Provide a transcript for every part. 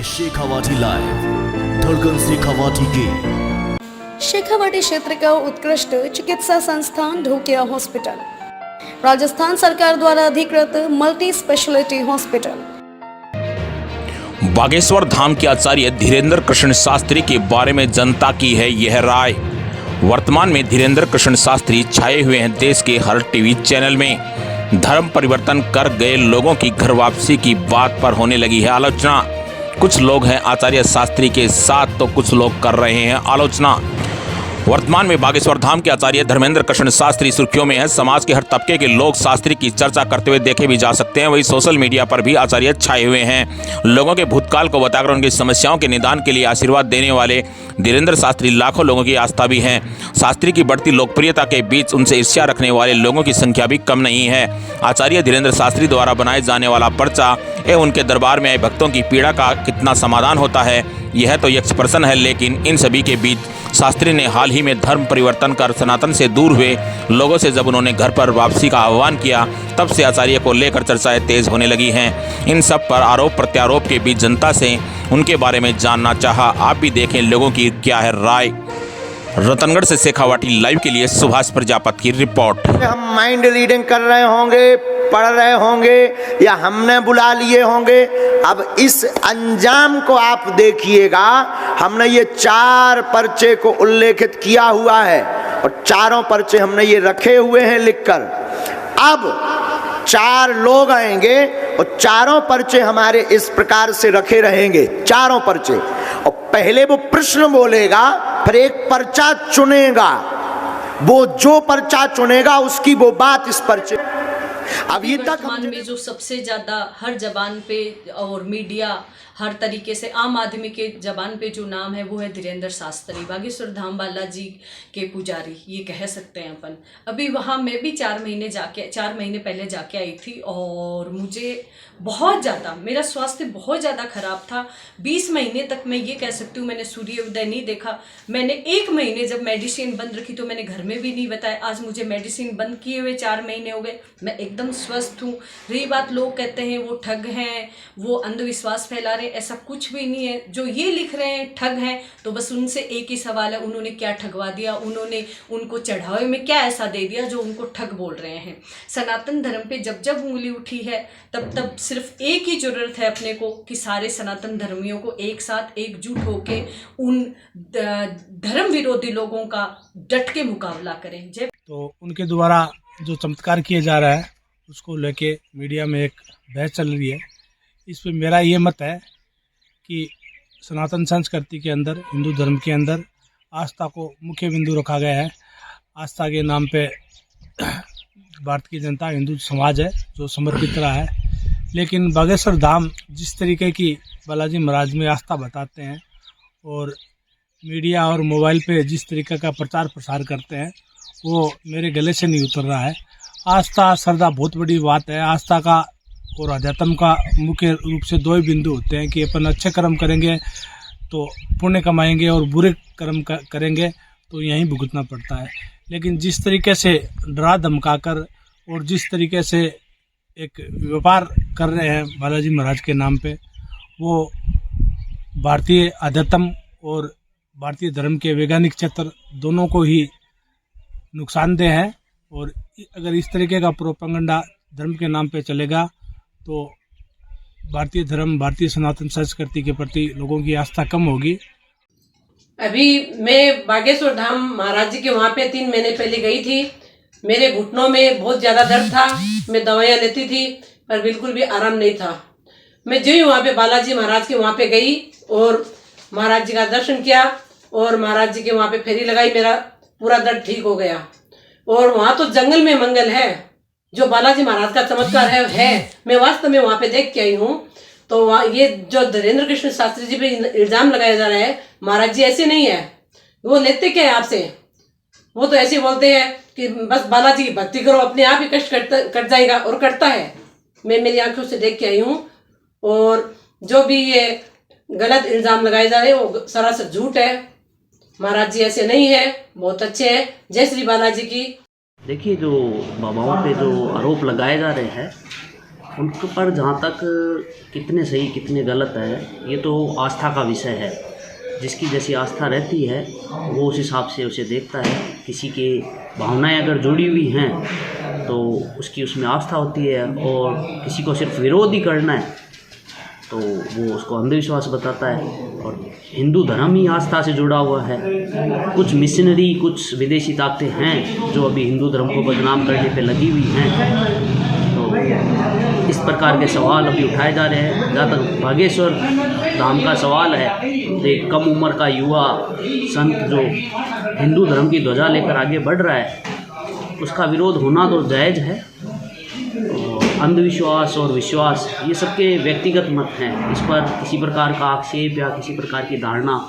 है शेखावाटी लाइव, धड़कन शेखावाटी की। शेखावाटी क्षेत्र का उत्कृष्ट चिकित्सा संस्थान ढोकिया हॉस्पिटल, राजस्थान सरकार द्वारा अधिकृत multi speciality hospital. Bageshwar Dham के आचार्य धीरेन्द्र कृष्ण शास्त्री के बारे में जनता की है यह राय। वर्तमान में धीरेन्द्र कृष्ण शास्त्री छाए हुए हैं देश के हर टीवी चैनल में। धर्म परिवर्तन कर गए लोगों की घर वापसी की बात पर होने लगी है आलोचना। कुछ लोग हैं आचार्य शास्त्री के साथ तो कुछ लोग कर रहे हैं आलोचना। वर्तमान में बागेश्वर धाम के आचार्य धर्मेंद्र कृष्ण शास्त्री सुर्खियों में है। समाज के हर तबके के लोग शास्त्री की चर्चा करते हुए देखे भी जा सकते हैं। वही सोशल मीडिया पर भी आचार्य छाए हुए हैं। लोगों के भूतकाल को बताकर उनकी समस्याओं के निदान के लिए आशीर्वाद देने वाले धीरेन्द्र शास्त्री लाखों लोगों की आस्था भी हैं। शास्त्री की बढ़ती लोकप्रियता के बीच उनसे ईर्ष्या रखने वाले लोगों की संख्या भी कम नहीं है। आचार्य धीरेन्द्र शास्त्री द्वारा बनाए जाने वाला पर्चा एवं उनके दरबार में आए भक्तों की पीड़ा का कितना समाधान होता है, यह तो यक्ष प्रश्न है। लेकिन इन सभी के बीच शास्त्री ने हाल ही में धर्म परिवर्तन कर सनातन से दूर हुए लोगों से जब उन्होंने घर पर वापसी का आह्वान किया, तब से आचार्य को लेकर चर्चाएं तेज होने लगी हैं। इन सब पर आरोप प्रत्यारोप के बीच जनता से उनके बारे में जानना चाहा। आप भी देखें लोगों की क्या है राय। रतनगढ़ से शेखावाटी लाइव के लिए सुभाष प्रजापति की रिपोर्ट। हम माइंड रीडिंग कर रहे होंगे, पढ़ रहे होंगे या हमने बुला लिए होंगे। अब इस अंजाम को आप देखिएगा। हमने ये 4 पर्चे को उल्लेखित किया हुआ है और चारों पर्चे हमने ये रखे हुए हैं लिखकर। अब 4 लोग आएंगे और चारों पर्चे हमारे इस प्रकार से रखे रहेंगे, चारों पर्चे। और पहले वो प्रश्न बोलेगा, फिर एक पर्चा चुनेगा। वो जो पर्चा चुनेगा उसकी वो बात इस पर्चे। अभी तक वर्तमान में जो सबसे ज्यादा हर जबान पे और मीडिया हर तरीके से आम आदमी के जबान पे जो नाम है वो है धीरेन्द्र शास्त्री, बागेश्वर धाम बालाजी के पुजारी, ये कह सकते हैं अपन। अभी वहाँ मैं भी 4 महीने पहले जाके आई थी और मुझे बहुत ज़्यादा, मेरा स्वास्थ्य बहुत ज़्यादा ख़राब था। 20 महीने तक मैं ये कह सकती हूँ मैंने सूर्योदय नहीं देखा। मैंने 1 महीने जब मेडिसिन बंद रखी तो मैंने घर में भी नहीं बताया। आज मुझे मेडिसिन बंद किए हुए 4 महीने हो गए, मैं एकदम स्वस्थ हूँ। रही बात लोग कहते हैं वो ठग हैं, वो अंधविश्वास फैला रहे, ऐसा कुछ भी नहीं है। जो ये लिख रहे हैं ठग हैं, तो बस उनसे एक ही सवाल है, उन्होंने क्या ठगवा दिया, उन्होंने उनको चढ़ावे में क्या ऐसा दे दिया जो उनको ठग बोल रहे हैं। सनातन धर्म पे जब जब उंगली उठी है तब तब सिर्फ एक ही जरूरत है अपने को कि सारे सनातन धर्मियों को एक साथ एकजुट होके उन धर्म विरोधी लोगों का डट के मुकाबला करें। तो उनके द्वारा जो चमत्कार किया जा रहा है उसको लेके मीडिया में एक बहस चल रही है। इस पे मेरा ये मत है कि सनातन संस्कृति के अंदर, हिंदू धर्म के अंदर आस्था को मुख्य बिंदु रखा गया है। आस्था के नाम पे भारत की जनता, हिंदू समाज है जो समर्पित रहा है। लेकिन बागेश्वर धाम जिस तरीके की बालाजी महाराज में आस्था बताते हैं और मीडिया और मोबाइल पे जिस तरीके का प्रचार प्रसार करते हैं वो मेरे गले से नहीं उतर रहा है। आस्था श्रद्धा बहुत बड़ी बात है। आस्था का और अध्यात्म का मुख्य रूप से 2 ही बिंदु होते हैं कि अपन अच्छे कर्म करेंगे तो पुण्य कमाएंगे और बुरे कर्म करेंगे तो यहीं भुगतना पड़ता है। लेकिन जिस तरीके से डरा धमका कर और जिस तरीके से एक व्यापार कर रहे हैं बालाजी महाराज के नाम पे, वो भारतीय अध्यात्म और भारतीय धर्म के वैज्ञानिक क्षेत्र दोनों को ही नुकसानदेह है। और अगर इस तरीके का प्रोपेगेंडा धर्म के नाम पे चलेगा तो भारतीय धर्म, भारतीय सनातन संस्कृति के प्रति लोगों की आस्था कम होगी। अभी मैं बागेश्वर धाम महाराज जी के वहाँ पे 3 महीने पहले गई थी। मेरे घुटनों में बहुत ज़्यादा दर्द था, मैं दवाइयाँ लेती थी पर बिल्कुल भी आराम नहीं था। मैं जो ही वहाँ पे बालाजी महाराज के वहाँ पे गई और महाराज जी का दर्शन किया और महाराज जी के वहाँ पे फेरी लगाई, मेरा पूरा दर्द ठीक हो गया। और वहाँ तो जंगल में मंगल है, जो बालाजी महाराज का चमत्कार है मैं वास्तव में वहाँ पे देख के आई हूँ। तो वहाँ ये जो धीरेन्द्र कृष्ण शास्त्री जी पे इल्जाम लगाया जा रहा है, महाराज जी ऐसे नहीं है। वो लेते क्या है आपसे, वो तो ऐसे बोलते हैं कि बस बालाजी की भक्ति करो, अपने आप ही कष्ट कट जाएगा, और कटता है। मैं मेरी आंखों से देख के आई हूँ। और जो भी ये गलत इल्जाम लगाए जा रहे हैं वो सरासर झूठ है। महाराज जी ऐसे नहीं है, बहुत अच्छे हैं। जय श्री बालाजी की। देखिए, जो बाबाओं पे जो आरोप लगाए जा रहे हैं उनके पर जहाँ तक कितने सही कितने गलत है ये तो आस्था का विषय है। जिसकी जैसी आस्था रहती है वो उस हिसाब से उसे देखता है। किसी के भावनाएं अगर जुड़ी हुई हैं तो उसकी उसमें आस्था होती है, और किसी को सिर्फ विरोध ही करना है तो वो उसको अंधविश्वास बताता है। और हिंदू धर्म ही आस्था से जुड़ा हुआ है। कुछ मिशनरी, कुछ विदेशी ताकतें हैं जो अभी हिंदू धर्म को बदनाम करने पे लगी हुई हैं। तो इस प्रकार के सवाल अभी उठाए जा रहे हैं। जहाँ तक बागेश्वर धाम का सवाल है तो एक कम उम्र का युवा संत जो हिंदू धर्म की ध्वजा लेकर आगे बढ़ रहा है, उसका विरोध होना तो जायज़ है। अंधविश्वास और विश्वास ये सबके व्यक्तिगत मत हैं। इस पर किसी प्रकार का आक्षेप या किसी प्रकार की धारणा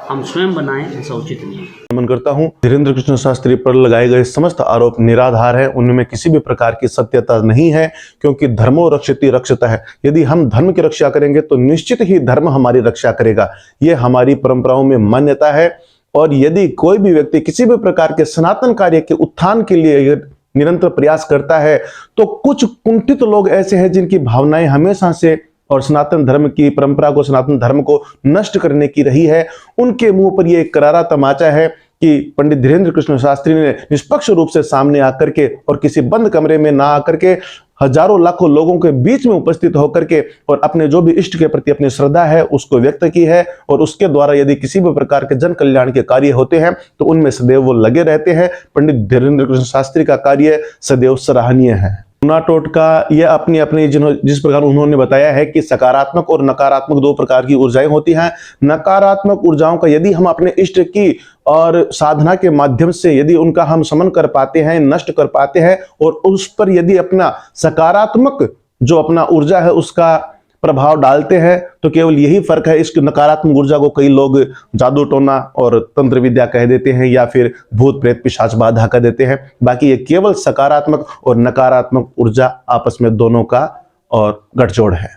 हम स्वयं बनाएं, ऐसा उचित नहीं है। नमन करता हूं। धीरेंद्र कृष्ण शास्त्री पर लगाए गए समस्त आरोप निराधार है। उनमें किसी भी प्रकार की सत्यता नहीं है, क्योंकि धर्मो रक्षति रक्षता है। यदि हम धर्म की रक्षा करेंगे तो निश्चित ही धर्म हमारी रक्षा करेगा। ये हमारी परंपराओं में मान्यता है। और यदि कोई भी व्यक्ति किसी भी प्रकार के सनातन कार्य के उत्थान के लिए निरंतर प्रयास करता है तो कुछ कुंठित लोग ऐसे हैं जिनकी भावनाएं हमेशा से और सनातन धर्म की परंपरा को, सनातन धर्म को नष्ट करने की रही है। उनके मुंह पर यह करारा तमाचा है कि पंडित धीरेंद्र कृष्ण शास्त्री ने निष्पक्ष रूप से सामने आकर के और किसी बंद कमरे में ना आकर के हजारों लाखों लोगों के बीच में उपस्थित होकर के और अपने जो भी इष्ट के प्रति अपनी श्रद्धा है उसको व्यक्त की है। और उसके द्वारा यदि किसी भी प्रकार के जन कल्याण के कार्य होते हैं तो उनमें सदैव वो लगे रहते हैं। पंडित धीरेंद्र कृष्ण शास्त्री का कार्य सदैव सराहनीय है। गुना टोटका ये अपनी अपनी जिस प्रकार उन्होंने बताया है कि सकारात्मक और नकारात्मक दो प्रकार की ऊर्जाएं होती हैं। नकारात्मक ऊर्जाओं का यदि हम अपने इष्ट की और साधना के माध्यम से यदि उनका हम शमन कर पाते हैं, नष्ट कर पाते हैं, और उस पर यदि अपना सकारात्मक जो अपना ऊर्जा है उसका प्रभाव डालते हैं, तो केवल यही फर्क है। इस नकारात्मक ऊर्जा को कई लोग जादू टोना और तंत्र विद्या कह देते हैं या फिर भूत प्रेत पिशाच बाधा कह देते हैं। बाकी ये केवल सकारात्मक और नकारात्मक ऊर्जा आपस में दोनों का और गठजोड़ है।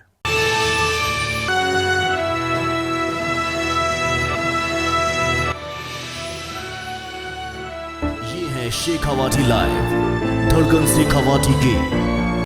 ये है शेखावाटी लाइव, धड़कन शेखावाटी की